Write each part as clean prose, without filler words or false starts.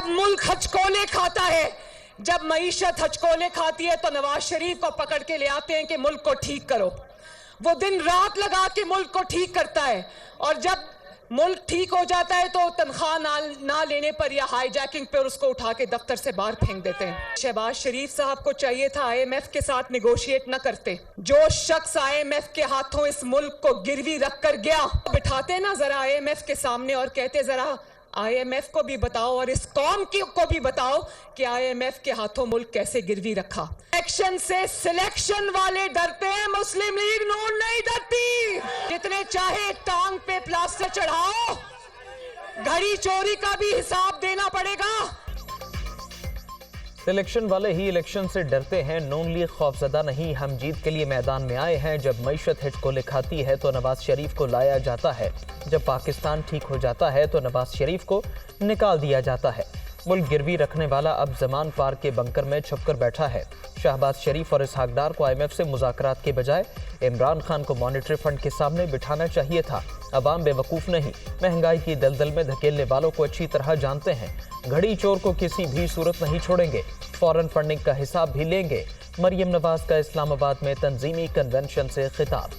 जब मुल्क हचकोले खाता है, जब मईशत हचकोले खाती है तो नवाज शरीफ को पकड़ के ले आते हैं कि मुल्क को ठीक करो। वो दिन रात लगा के मुल्क को ठीक करता है, और जब मुल्क ठीक हो जाता है तो तनख्वाह ना लेने पर या हाईजैकिंग पर उसको उठा के दफ्तर से बाहर फेंक देते हैं। शहबाज शरीफ साहब को चाहिए था IMF के साथ नेगोशिएट न करते। जो शख्स IMF के हाथों इस मुल्क को गिरवी रख कर गया, बिठाते ना जरा IMF के सामने और कहते जरा IMF को भी बताओ और इस कौम को भी बताओ कि IMF के हाथों मुल्क कैसे गिरवी रखा। इलेक्शन से सिलेक्शन वाले डरते हैं, मुस्लिम लीग नून नहीं डरती। जितने चाहे टांग पे प्लास्टर चढ़ाओ, घड़ी चोरी का भी हिसाब देना पड़ेगा। इलेक्शन वाले ही इलेक्शन से डरते हैं, नून लीग खौफजदा नहीं, हम जीत के लिए मैदान में आए हैं। जब मईशत हिचकोले खाती है तो नवाज शरीफ को लाया जाता है, जब पाकिस्तान ठीक हो जाता है तो नवाज शरीफ को निकाल दिया जाता है। मुल्क गिरवी रखने वाला अब जमान पार्क के बंकर में छुपकर बैठा है। शहबाज शरीफ और इसहाक डार को IMF से मुज़ाकरात के बजाय इमरान खान को मॉनेटरी फंड के सामने बिठाना चाहिए था। अवाम बेवकूफ़ नहीं, महंगाई की दलदल में धकेलने वालों को अच्छी तरह जानते हैं। घड़ी चोर को किसी भी सूरत नहीं छोड़ेंगे, फॉरेन फंडिंग का हिसाब भी लेंगे। मरियम नवाज का इस्लामाबाद में तंजीमी कन्वेंशन से खिताब।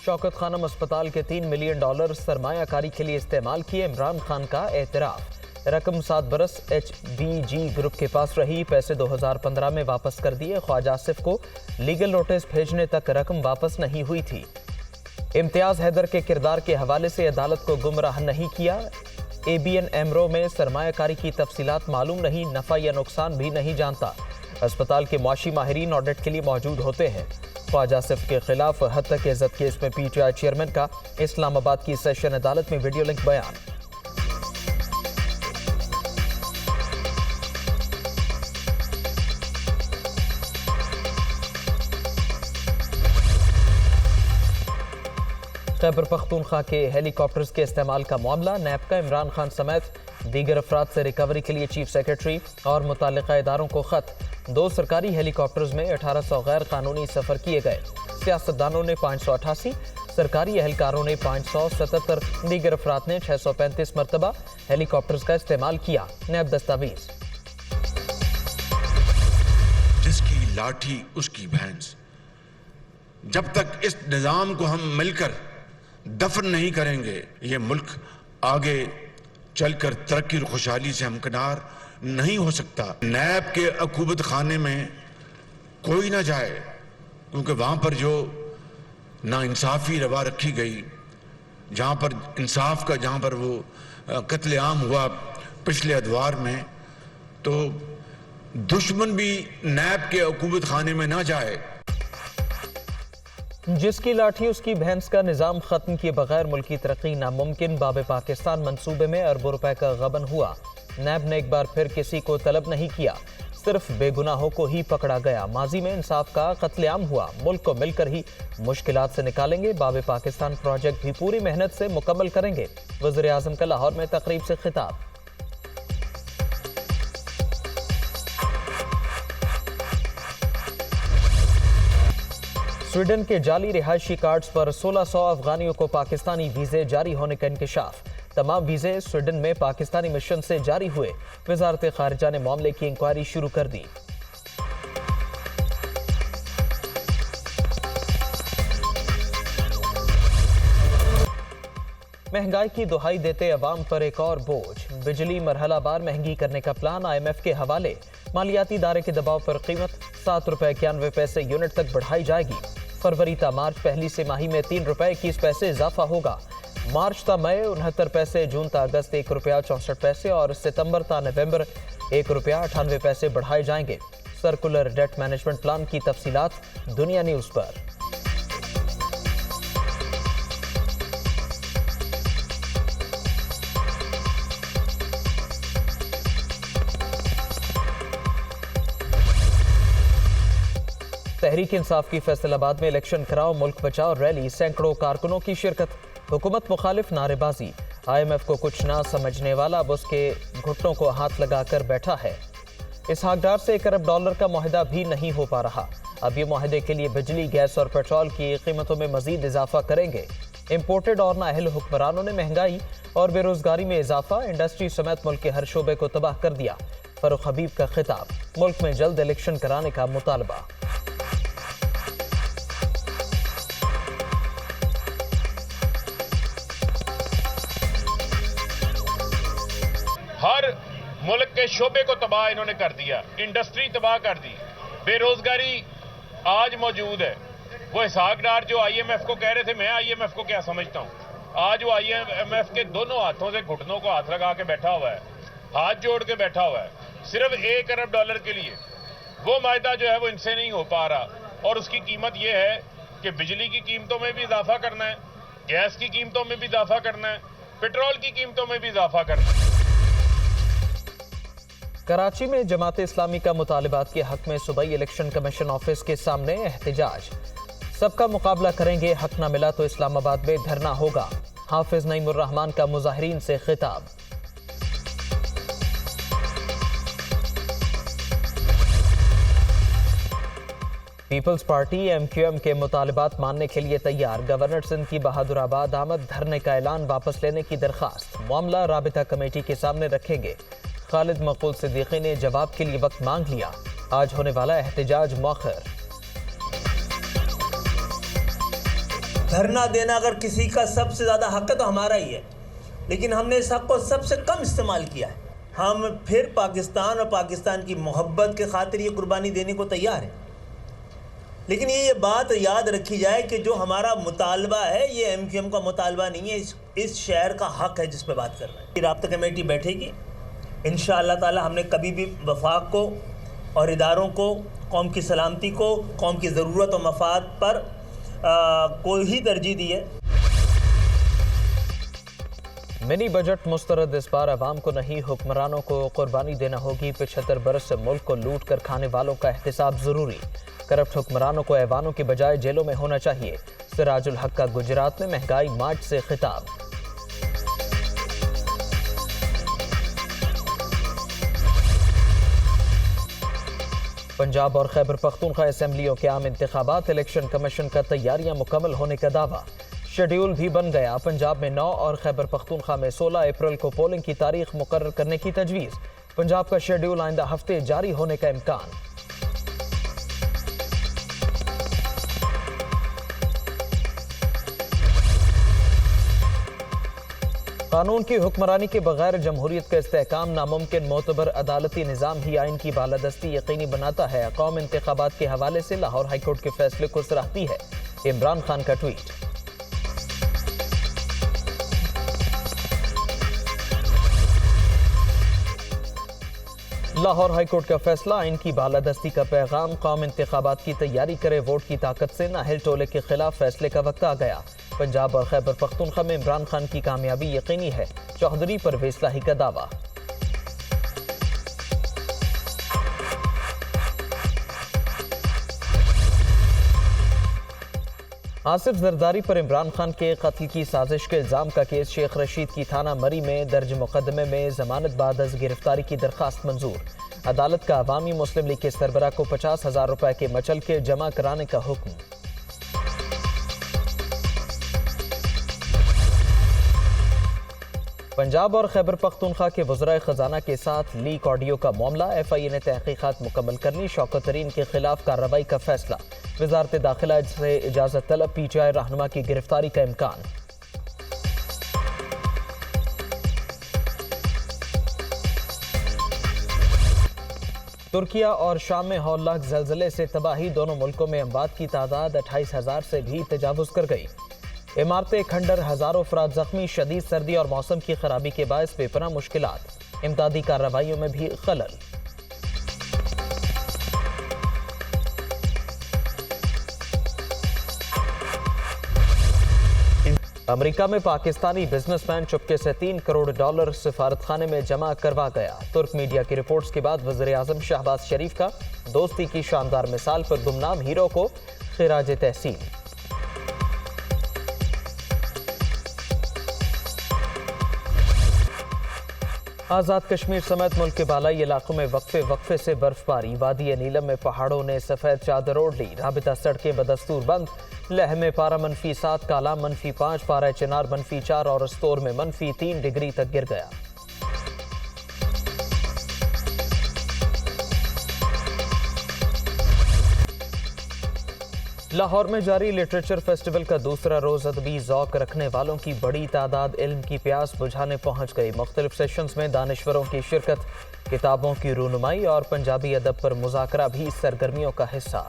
शौकत खानम अस्पताल के $3 मिलियन सरमायाकारी के लिए इस्तेमाल किए, इमरान खान का एतराफ। रकम 7 बरस HBG ग्रुप के पास रही, पैसे 2015 में वापस कर दिए। ख्वाजा आसिफ को लीगल नोटिस भेजने तक रकम वापस नहीं हुई थी। इम्तियाज हैदर के किरदार के हवाले से अदालत को गुमराह नहीं किया। ABN एमरो में सरमायाकारी की तफसीलात मालूम नहीं, नफ़ा या नुकसान भी नहीं जानता। अस्पताल के मुआशी माहिरीन ऑडिट के लिए मौजूद होते हैं। ख्वाजा आसिफ के खिलाफ हद तक इज्जत केस में PTI चेयरमैन का इस्लामाबाद की सेशन अदालत में वीडियो लिंक बयान। खैबर पख्तूनख्वा के हेलीकॉप्टर्स के इस्तेमाल का मामला, नैब का इमरान खान समेत दीगर अफराद से रिकवरी के लिए चीफ सेक्रेटरी और मुताल्लिका इदारों को खत। 2 सरकारी हेलीकॉप्टर्स में 1800 गैर कानूनी सफ़र किए गए। सियासतदानों ने 588, सरकारी एहलकारों ने 577, दीगर अफराद ने 635 मरतबा हेलीकॉप्टर्स का इस्तेमाल किया। नैब दस्तावेज। जिसकी लाठी उसकी भैंस। जब तक इस निज़ाम को हम मिलकर दफन नहीं करेंगे, ये मुल्क आगे चलकर तरक्की और खुशहाली से हमकिनार नहीं हो सकता। नैब के अकूबत खाने में कोई ना जाए, क्योंकि वहां पर जो नाइंसाफी रवा रखी गई, जहां पर इंसाफ का, जहां पर वो कत्लेआम हुआ पिछले अदवार में, तो दुश्मन भी नैब के अकूबत खाने में ना जाए। जिसकी लाठी उसकी भैंस का निज़ाम खत्म किए बगैर मुल्की तरक्की नामुमकिन। बाब पाकिस्तान मंसूबे में अरबों रुपए का गबन हुआ। नैब ने एक बार फिर किसी को तलब नहीं किया, सिर्फ बेगुनाहों को ही पकड़ा गया। माजी में इंसाफ का कत्लेआम हुआ, मुल्क को मिलकर ही मुश्किलात से निकालेंगे। बाब पाकिस्तान प्रोजेक्ट भी पूरी मेहनत से मुकम्मल करेंगे। वज़ीर आज़म का लाहौर में तकरीब से खिताब। स्वीडन के जाली रिहायशी कार्ड्स पर 1600 अफगानियों को पाकिस्तानी वीजे जारी होने का इंकशाफ। तमाम वीजे स्वीडन में पाकिस्तानी मिशन से जारी हुए। वजारत खारिजा ने मामले की इंक्वायरी शुरू कर दी। महंगाई की दुहाई देते अवाम पर एक और बोझ। बिजली मरहला बार महंगी करने का प्लान IMF के हवाले। मालियाती इदारे के दबाव पर कीमत ₹7.91 यूनिट तक बढ़ाई जाएगी। फरवरी ता मार्च पहली से माही में ₹3.21 इजाफा होगा। मार्च ता मई 69 पैसे, जून ता अगस्त ₹1.64 और सितंबर ता नवंबर ₹1.98 बढ़ाए जाएंगे। सर्कुलर डेट मैनेजमेंट प्लान की तफसीलात दुनिया न्यूज पर। तहरीक इंसाफ की फैसलाबाद में इलेक्शन कराओ मुल्क बचाओ रैली, सैकड़ों कारकुनों की शिरकत। हुकूमत मुखालिफ नारेबाजी। IMF को कुछ ना समझने वाला अब उसके घुटनों को हाथ लगाकर बैठा है। اسحاق ڈار سے $1 ارب کا معاہدہ بھی نہیں ہو پا رہا۔ اب یہ معاہدے کے لیے بجلی، گیس اور پیٹرول کی قیمتوں میں مزید اضافہ کریں گے۔ امپورٹڈ اور نااہل حکمرانوں نے مہنگائی اور بے روزگاری میں اضافہ، انڈسٹری سمیت ملک کے ہر شعبے کو تباہ کر دیا۔ فاروق حبیب کا خطاب، ملک میں جلد الیکشن کرانے کا مطالبہ۔ ہر ملک کے شعبے کو تباہ انہوں نے کر دیا، انڈسٹری تباہ کر دی، بے روزگاری آج موجود ہے۔ وہ اسحاق ڈار جو آئی ایم ایف کو کہہ رہے تھے، میں آئی ایم ایف کو کیا سمجھتا ہوں، آج وہ آئی ایم ایف کے دونوں ہاتھوں سے گھٹنوں کو ہاتھ لگا کے بیٹھا ہوا ہے، ہاتھ جوڑ کے بیٹھا ہوا ہے، صرف $1 ارب کے لیے۔ وہ معاہدہ جو ہے وہ ان سے نہیں ہو پا رہا، اور اس کی قیمت یہ ہے کہ بجلی کی قیمتوں میں بھی اضافہ کرنا ہے، گیس کی قیمتوں میں بھی اضافہ کرنا ہے، پیٹرول کی قیمتوں میں بھی اضافہ کرنا ہے۔ کراچی میں جماعت اسلامی کا مطالبات کے حق میں صوبائی الیکشن کمیشن آفس کے سامنے احتجاج۔ سب کا مقابلہ کریں گے، حق نہ ملا تو اسلام آباد میں دھرنا ہوگا۔ حافظ نعیم الرحمان کا مظاہرین سے خطاب۔ Peoples Party M Q M کے مطالبات ماننے کے لیے تیار، گورنر سندھ کی بہادر آباد آمد دھرنے کا اعلان واپس لینے کی درخواست، معاملہ رابطہ کمیٹی کے سامنے رکھیں گے۔ خالد مقبول صدیقی نے جواب کے لیے وقت مانگ لیا، آج ہونے والا احتجاج مؤخر۔ دھرنا دینا اگر کسی کا سب سے زیادہ حق ہے تو ہمارا ہی ہے، لیکن ہم نے اس حق کو سب سے کم استعمال کیا ہے۔ ہم پھر پاکستان اور پاکستان کی محبت کے خاطر یہ قربانی دینے کو تیار ہیں، لیکن یہ بات یاد رکھی جائے کہ جو ہمارا مطالبہ ہے یہ ایم کیو ایم کا مطالبہ نہیں ہے، اس شہر کا حق ہے جس پہ بات کر رہے ہیں۔ رابطہ کمیٹی بیٹھے گی انشاءاللہ تعالی۔ ہم نے کبھی بھی وفاق کو اور اداروں کو، قوم کی سلامتی کو، قوم کی ضرورت و مفاد پر کوئی ہی ترجیح دی ہے۔ منی بجٹ مسترد، اس بار عوام کو نہیں حکمرانوں کو قربانی دینا ہوگی۔ 75 برس سے ملک کو لوٹ کر کھانے والوں کا احتساب ضروری، کرپٹ حکمرانوں کو ایوانوں کے بجائے جیلوں میں ہونا چاہیے۔ سراج الحق کا گجرات میں مہنگائی مارچ سے خطاب۔ پنجاب اور خیبر پختونخوا اسمبلیوں کے عام انتخابات، الیکشن کمیشن کا تیاریاں مکمل ہونے کا دعویٰ۔ شیڈیول بھی بن گیا، پنجاب میں 9 اور خیبر پختونخوا میں 16 اپریل کو پولنگ کی تاریخ مقرر کرنے کی تجویز۔ پنجاب کا شیڈیول آئندہ ہفتے جاری ہونے کا امکان۔ قانون کی حکمرانی کے بغیر جمہوریت کا استحکام ناممکن، معتبر عدالتی نظام ہی آئین کی بالادستی یقینی بناتا ہے۔ قوم انتخابات کے حوالے سے لاہور ہائی کورٹ کے فیصلے کو سراہتی ہے، عمران خان کا ٹویٹ۔ لاہور ہائی کورٹ کا فیصلہ، آئین کی بالادستی کا پیغام، قوم انتخابات کی تیاری کرے، ووٹ کی طاقت سے نااہل ٹولے کے خلاف فیصلے کا وقت آ گیا۔ پنجاب اور خیبر پختونخوا میں عمران خان کی کامیابی یقینی ہے، چوہدری پرویز لاہی کا دعویٰ۔ آصف زرداری پر عمران خان کے قتل کی سازش کے الزام کا کیس، شیخ رشید کی تھانہ مری میں درج مقدمے میں ضمانت بعد از گرفتاری کی درخواست منظور۔ عدالت کا عوامی مسلم لیگ کے سربراہ کو 50,000 روپے کے مچل کے جمع کرانے کا حکم۔ پنجاب اور خیبر پختونخوا کے وزرائے خزانہ کے ساتھ لیک آڈیو کا معاملہ، ایف آئی اے نے تحقیقات مکمل کر لی، شوکت ترین کے خلاف کارروائی کا فیصلہ۔ وزارت داخلہ سے اجازت طلب، پی ٹی آئی رہنما کی گرفتاری کا امکان۔ ترکیہ اور شام میں ہولناک زلزلے سے تباہی، دونوں ملکوں میں اموات کی تعداد 28,000 سے بھی تجاوز کر گئی۔ عمارتیں کھنڈر، ہزاروں افراد زخمی، شدید سردی اور موسم کی خرابی کے باعث بے پناہ مشکلات، امدادی کارروائیوں میں بھی خلل۔ امریکہ میں پاکستانی بزنس مین چپکے سے $3 کروڑ سفارت خانے میں جمع کروا گیا۔ ترک میڈیا کی رپورٹس کے بعد وزیر اعظم شہباز شریف کا دوستی کی شاندار مثال پر گمنام ہیرو کو خراج تحسین۔ आज़ाद कश्मीर समेत मुल्क के बालाई इलाकों में वक्फे से बर्फबारी। वादी नीलम में पहाड़ों ने सफ़ेद चादर ओढ़ ली। राबिता सड़कें बदस्तूर बंद। लेह में पारा -7, काला -5, पारा चिनार -4 और अस्तोर में -3 डिग्री तक गिर गया। लाहौर में जारी लिटरेचर फेस्टिवल का दूसरा रोज अदबी ज़ौक़ रखने वालों की बड़ी तादाद इल्म की प्यास बुझाने पहुंच गई। मुख्तलिफ सेशंस में दानिश्वरों की शिरकत, किताबों की रूनुमाई और पंजाबी अदब पर मुज़ाकरा भी सरगर्मियों का हिस्सा।